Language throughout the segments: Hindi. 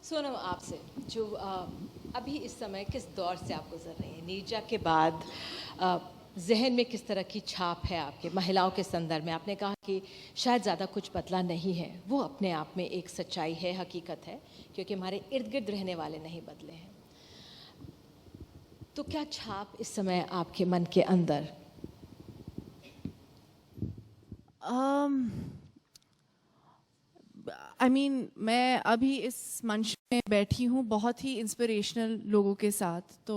सोनम, आपसे जो अभी इस समय किस दौर से आप गुजर रही हैं, नीरजा के बाद जहन में किस तरह की छाप है आपके महिलाओं के संदर्भ में? आपने कहा कि शायद ज़्यादा कुछ बदला नहीं है, वो अपने आप में एक सच्चाई है, हकीकत है, क्योंकि हमारे इर्द गिर्द रहने वाले नहीं बदले हैं। तो क्या छाप इस समय आपके मन के अंदर? आई मीन मैं अभी इस मंच में बैठी हूँ बहुत ही इंस्पिरेशनल लोगों के साथ। तो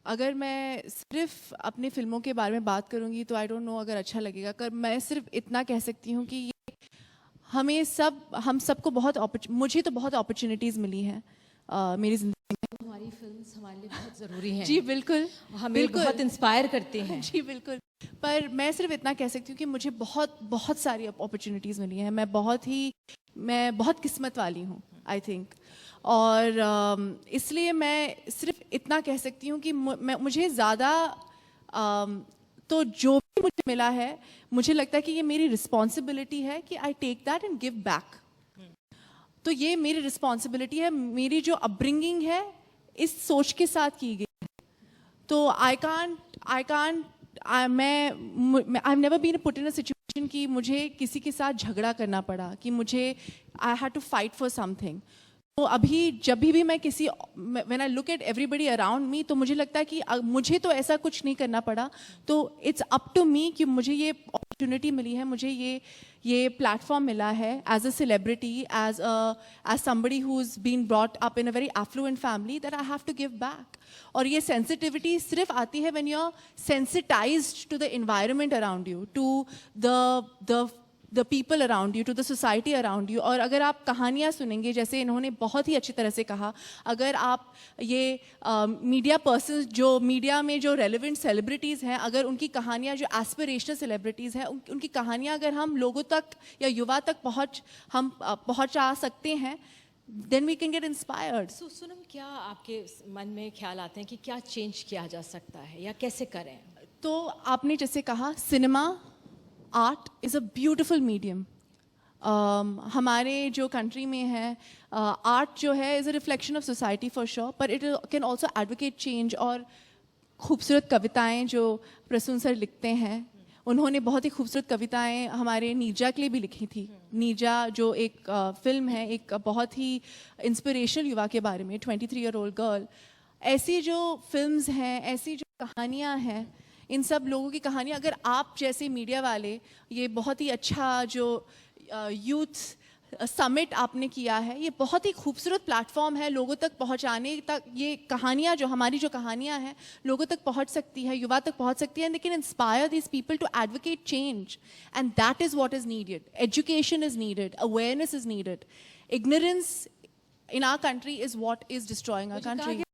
अगर मैं सिर्फ अपनी फिल्मों के बारे में बात करूँगी तो आई डोंट नो अगर अच्छा लगेगा। कर मैं सिर्फ इतना कह सकती हूँ कि हम सबको मुझे तो बहुत अपॉर्चुनिटीज़ मिली हैं मेरी ज़िंदगी में। हमारी फिल्म्स हमारे लिए बहुत ज़रूरी हैं। जी बिल्कुल, हमें बहुत इंस्पायर करती हैं। जी बिल्कुल। पर मैं सिर्फ इतना कह सकती हूँ कि मुझे बहुत बहुत सारी अपॉर्चुनिटीज़ मिली हैं। मैं बहुत किस्मत वाली हूँ आई थिंक। और इसलिए मैं सिर्फ इतना कह सकती हूँ कि मुझे ज़्यादा तो जो भी मुझे मिला है, मुझे लगता है कि ये मेरी रिस्पॉन्सिबिलिटी है कि I take that and give back. तो ये मेरी रिस्पॉन्सिबिलिटी है, मेरी जो अपब्रिंगिंग है इस सोच के साथ की गई है। तो I never been put in a situation कि मुझे किसी के साथ झगड़ा करना पड़ा, कि मुझे I had to fight for something. तो अभी जब भी मैं when I look at everybody around me, तो मुझे लगता है कि मुझे तो ऐसा कुछ नहीं करना पड़ा। तो इट्स अप टू मी कि मुझे ये अपॉर्चुनिटी मिली है, मुझे ये प्लेटफॉर्म मिला है as a celebrity, as somebody who is been brought up in a very affluent family, that I have to give back. और ये सेंसिटिविटी सिर्फ आती है when you are sensitized to the environment around you, to the people around you, to the society around you. और अगर आप कहानियाँ सुनेंगे, जैसे इन्होंने बहुत ही अच्छी तरह से कहा, अगर आप ये मीडिया पर्सन, जो मीडिया में जो रेलिवेंट सेलिब्रिटीज़ हैं, अगर उनकी कहानियाँ, जो एस्पिरेशनल सेलिब्रिटीज़ हैं, उनकी कहानियाँ अगर हम लोगों तक या युवा तक पहुँचा सकते हैं, then we can get inspired. सुनम, क्या आपके मन में ख्याल आते हैं कि क्या चेंज किया जा सकता है या कैसे करें? तो आपने जैसे कहा, cinema art is a beautiful medium. हमारे जो कंट्री में है, आर्ट जो है is a reflection of society for sure, पर it can also advocate change. और खूबसूरत कविताएं जो प्रसून सर लिखते हैं, उन्होंने बहुत ही खूबसूरत कविताएं हमारे नीरजा के लिए भी लिखी थी। नीरजा जो एक फिल्म है, एक बहुत ही इंस्पिरेशनल युवा के बारे में, 23-year-old गर्ल। ऐसी जो फिल्म्स हैं, ऐसी जो कहानियां हैं, इन सब लोगों की कहानियां, अगर आप जैसे मीडिया वाले, ये बहुत ही अच्छा जो यूथ समिट आपने किया है, ये बहुत ही खूबसूरत प्लेटफॉर्म है लोगों तक पहुंचाने तक। ये कहानियां, जो हमारी जो कहानियां हैं, लोगों तक पहुंच सकती है, युवा तक पहुंच सकती है, लेकिन inspire these people to advocate change, and that is what is needed. Education is needed, awareness is needed. Ignorance in our country is what is destroying our country.